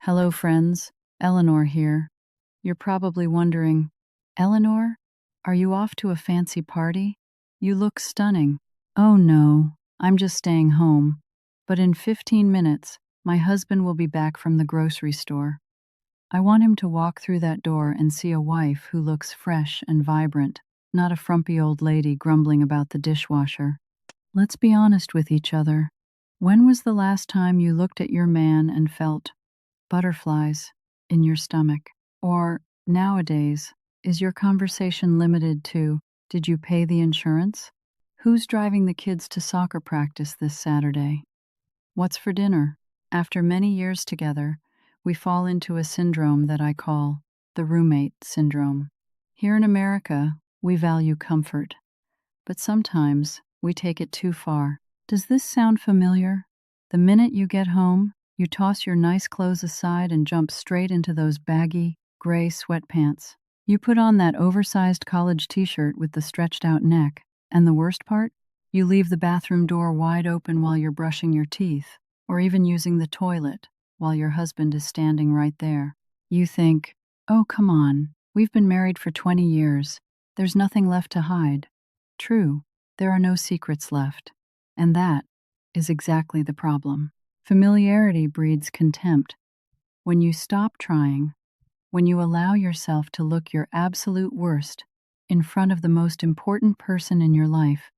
Hello, friends. Eleanor here. You're probably wondering, Eleanor, are you off to a fancy party? You look stunning. Oh no, I'm just staying home. But in 15 minutes, my husband will be back from the grocery store. I want him to walk through that door and see a wife who looks fresh and vibrant, not a frumpy old lady grumbling about the dishwasher. Let's be honest with each other. When was the last time you looked at your man and felt butterflies in your stomach? Or, nowadays, is your conversation limited to, did you pay the insurance? Who's driving the kids to soccer practice this Saturday? What's for dinner? After many years together, we fall into a syndrome that I call the roommate syndrome. Here in America, we value comfort, but sometimes we take it too far. Does this sound familiar? The minute you get home, you toss your nice clothes aside and jump straight into those baggy, gray sweatpants. You put on that oversized college t-shirt with the stretched out neck, and the worst part? You leave the bathroom door wide open while you're brushing your teeth, or even using the toilet, while your husband is standing right there. You think, oh, come on, we've been married for 20 years. There's nothing left to hide. True, there are no secrets left. And that is exactly the problem. Familiarity breeds contempt. When you stop trying, when you allow yourself to look your absolute worst in front of the most important person in your life,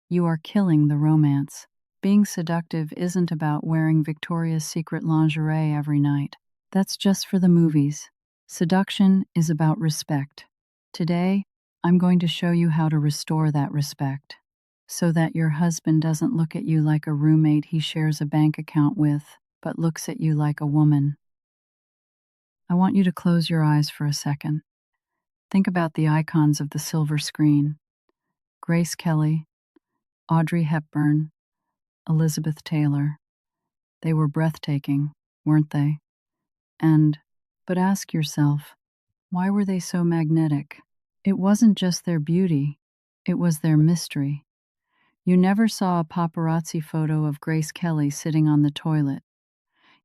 you are killing the romance. Being seductive isn't about wearing Victoria's Secret lingerie every night. That's just for the movies. Seduction is about respect. Today, I'm going to show you how to restore that respect, so that your husband doesn't look at you like a roommate he shares a bank account with, but looks at you like a woman. I want you to close your eyes for a second. Think about the icons of the silver screen. Grace Kelly, Audrey Hepburn, Elizabeth Taylor. They were breathtaking, weren't they? But ask yourself, why were they so magnetic? It wasn't just their beauty, it was their mystery. You never saw a paparazzi photo of Grace Kelly sitting on the toilet.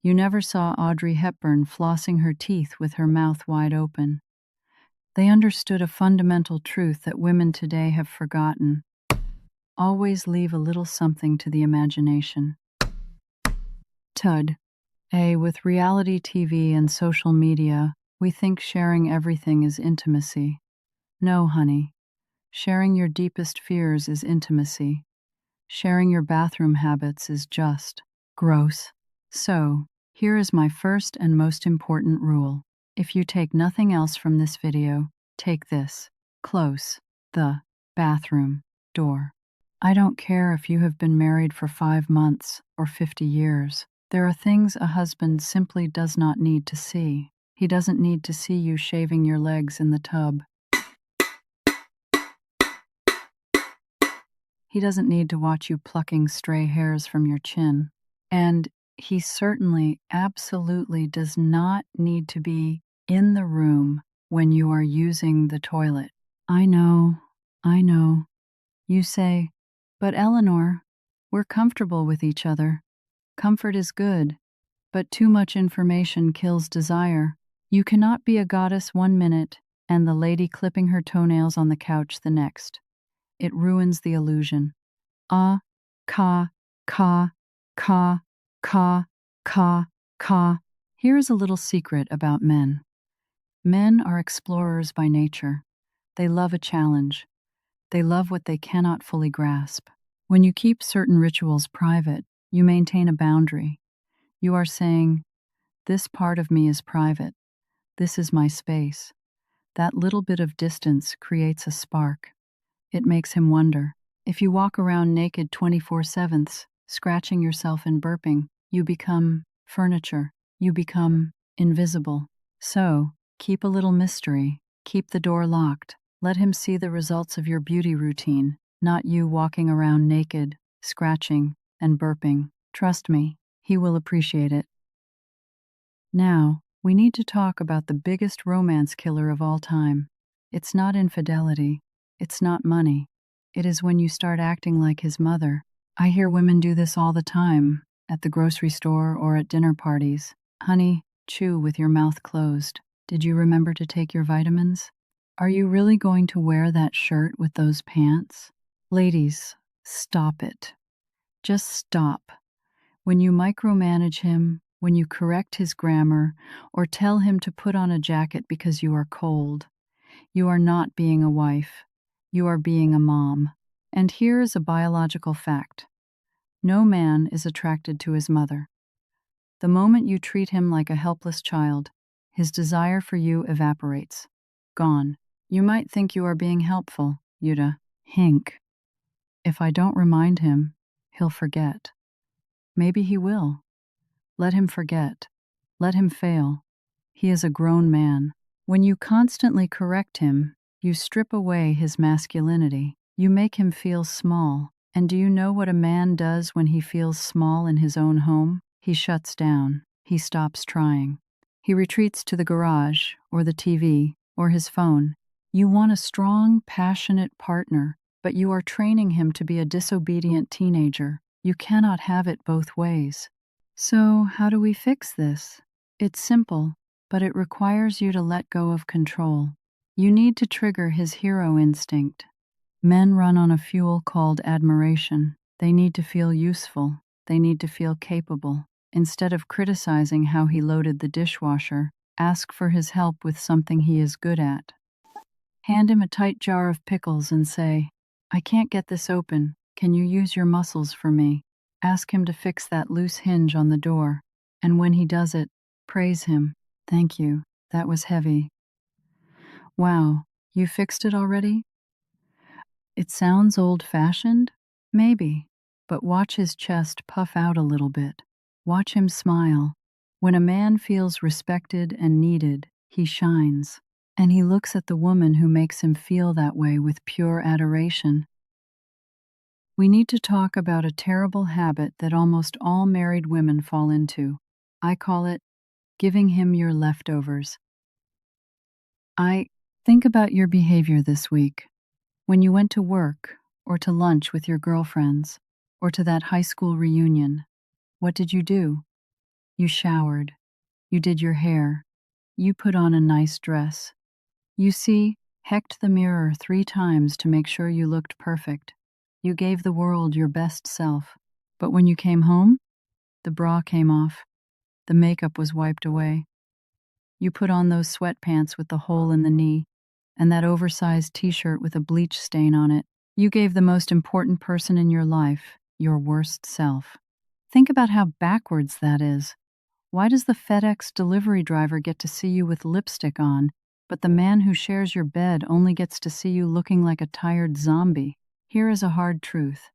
You never saw Audrey Hepburn flossing her teeth with her mouth wide open. They understood a fundamental truth that women today have forgotten. Always leave a little something to the imagination. With reality TV and social media, we think sharing everything is intimacy. No, honey. Sharing your deepest fears is intimacy. Sharing your bathroom habits is just gross. So, here is my first and most important rule. If you take nothing else from this video, take this. Close the bathroom door. I don't care if you have been married for 5 months or 50 years. There are things a husband simply does not need to see. He doesn't need to see you shaving your legs in the tub. He doesn't need to watch you plucking stray hairs from your chin. And he certainly, absolutely does not need to be in the room when you are using the toilet. I know. You say, but Eleanor, we're comfortable with each other. Comfort is good, but too much information kills desire. You cannot be a goddess 1 minute and the lady clipping her toenails on the couch the next. It ruins the illusion. Ka, ka, ka, ka, ka. Here is a little secret about men. Men are explorers by nature. They love a challenge. They love what they cannot fully grasp. When you keep certain rituals private, you maintain a boundary. You are saying, this part of me is private. This is my space. That little bit of distance creates a spark. It makes him wonder. If you walk around naked 24/7, scratching yourself and burping, you become furniture. You become invisible. So, keep a little mystery. Keep the door locked. Let him see the results of your beauty routine, not you walking around naked, scratching, and burping. Trust me, he will appreciate it. Now, we need to talk about the biggest romance killer of all time. It's not infidelity. It's not money. It is when you start acting like his mother. I hear women do this all the time, at the grocery store or at dinner parties. Honey, chew with your mouth closed. Did you remember to take your vitamins? Are you really going to wear that shirt with those pants? Ladies, stop it. Just stop. When you micromanage him, when you correct his grammar, or tell him to put on a jacket because you are cold, you are not being a wife. You are being a mom. And here is a biological fact. No man is attracted to his mother. The moment you treat him like a helpless child, his desire for you evaporates. Gone. You might think you are being helpful, Yuta. Hink. If I don't remind him, he'll forget. Maybe he will. Let him forget. Let him fail. He is a grown man. When you constantly correct him, you strip away his masculinity. You make him feel small. And do you know what a man does when he feels small in his own home? He shuts down. He stops trying. He retreats to the garage, or the TV, or his phone. You want a strong, passionate partner, but you are training him to be a disobedient teenager. You cannot have it both ways. So, how do we fix this? It's simple, but it requires you to let go of control. You need to trigger his hero instinct. Men run on a fuel called admiration. They need to feel useful. They need to feel capable. Instead of criticizing how he loaded the dishwasher, ask for his help with something he is good at. Hand him a tight jar of pickles and say, "I can't get this open. Can you use your muscles for me?" Ask him to fix that loose hinge on the door. And when he does it, praise him. "Thank you. That was heavy." "Wow, you fixed it already?" It sounds old-fashioned? Maybe. But watch his chest puff out a little bit. Watch him smile. When a man feels respected and needed, he shines. And he looks at the woman who makes him feel that way with pure adoration. We need to talk about a terrible habit that almost all married women fall into. I call it giving him your leftovers. Think about your behavior this week. When you went to work, or to lunch with your girlfriends, or to that high school reunion, what did you do? You showered. You did your hair. You put on a nice dress. You hecked the mirror 3 times to make sure you looked perfect. You gave the world your best self. But when you came home, the bra came off. The makeup was wiped away. You put on those sweatpants with the hole in the knee, and that oversized t-shirt with a bleach stain on it. You gave the most important person in your life your worst self. Think about how backwards that is. Why does the FedEx delivery driver get to see you with lipstick on, but the man who shares your bed only gets to see you looking like a tired zombie? Here is a hard truth.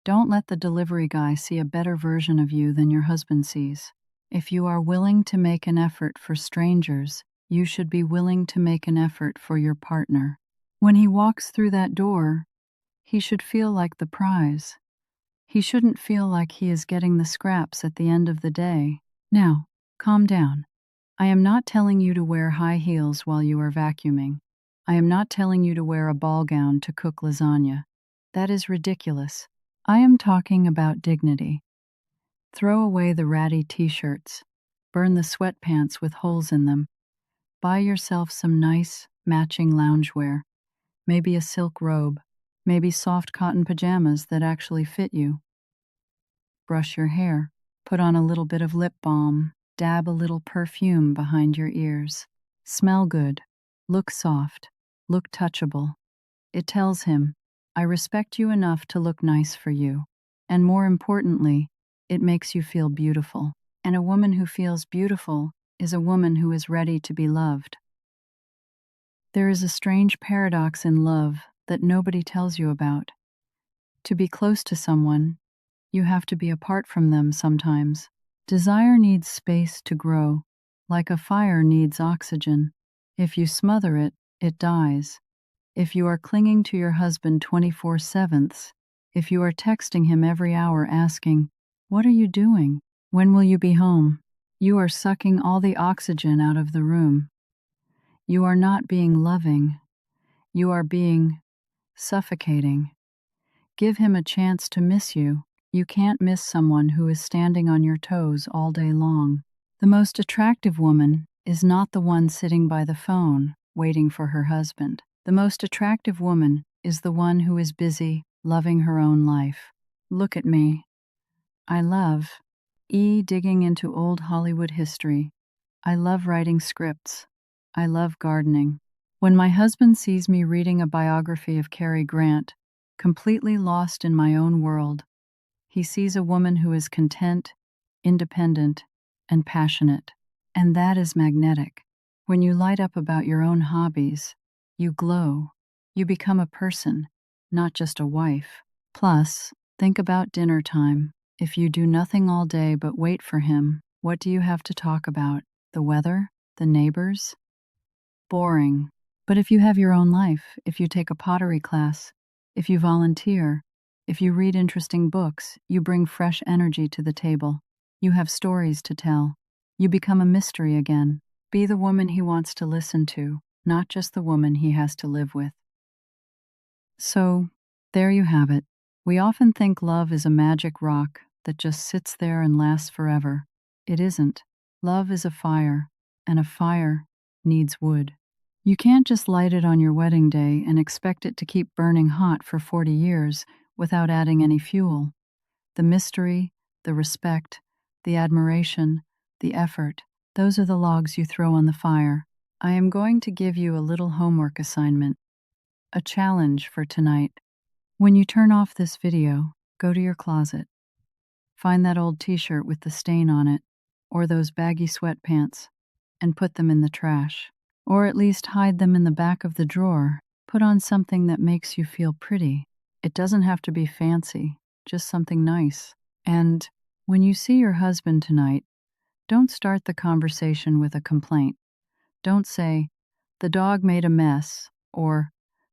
Don't let the delivery guy see a better version of you than your husband sees. If you are willing to make an effort for strangers, you should be willing to make an effort for your partner. When he walks through that door, he should feel like the prize. He shouldn't feel like he is getting the scraps at the end of the day. Now, calm down. I am not telling you to wear high heels while you are vacuuming. I am not telling you to wear a ball gown to cook lasagna. That is ridiculous. I am talking about dignity. Throw away the ratty t-shirts. Burn the sweatpants with holes in them. Buy yourself some nice, matching loungewear. Maybe a silk robe. Maybe soft cotton pajamas that actually fit you. Brush your hair. Put on a little bit of lip balm. Dab a little perfume behind your ears. Smell good. Look soft. Look touchable. It tells him, I respect you enough to look nice for you. And more importantly, it makes you feel beautiful. And a woman who feels beautiful is a woman who is ready to be loved. There is a strange paradox in love that nobody tells you about. To be close to someone, you have to be apart from them sometimes. Desire needs space to grow, like a fire needs oxygen. If you smother it, it dies. If you are clinging to your husband 24/7, if you are texting him every hour asking, "What are you doing? When will you be home?" you are sucking all the oxygen out of the room. You are not being loving. You are being suffocating. Give him a chance to miss you. You can't miss someone who is standing on your toes all day long. The most attractive woman is not the one sitting by the phone waiting for her husband. The most attractive woman is the one who is busy loving her own life. Look at me. I love digging into old Hollywood history. I love writing scripts. I love gardening. When my husband sees me reading a biography of Cary Grant, completely lost in my own world, he sees a woman who is content, independent, and passionate. And that is magnetic. When you light up about your own hobbies, you glow. You become a person, not just a wife. Plus, think about dinner time. If you do nothing all day but wait for him, what do you have to talk about? The weather? The neighbors? Boring. But if you have your own life, if you take a pottery class, if you volunteer, if you read interesting books, you bring fresh energy to the table. You have stories to tell. You become a mystery again. Be the woman he wants to listen to, not just the woman he has to live with. So, there you have it. We often think love is a magic rock that just sits there and lasts forever. It isn't. Love is a fire, and a fire needs wood. You can't just light it on your wedding day and expect it to keep burning hot for 40 years without adding any fuel. The mystery, the respect, the admiration, the effort, those are the logs you throw on the fire. I am going to give you a little homework assignment, a challenge for tonight. When you turn off this video, go to your closet. Find that old t-shirt with the stain on it, or those baggy sweatpants, and put them in the trash. Or at least hide them in the back of the drawer. Put on something that makes you feel pretty. It doesn't have to be fancy, just something nice. And when you see your husband tonight, don't start the conversation with a complaint. Don't say, "The dog made a mess," or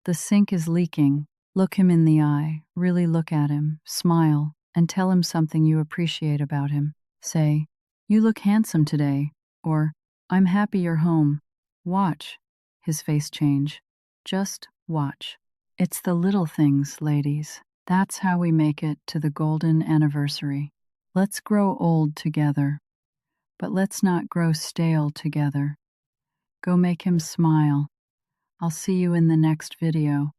"The sink is leaking." Look him in the eye, really look at him, smile, and tell him something you appreciate about him. Say, "You look handsome today," or "I'm happy you're home." Watch his face change. Just watch. It's the little things, ladies. That's how we make it to the golden anniversary. Let's grow old together, but let's not grow stale together. Go make him smile. I'll see you in the next video.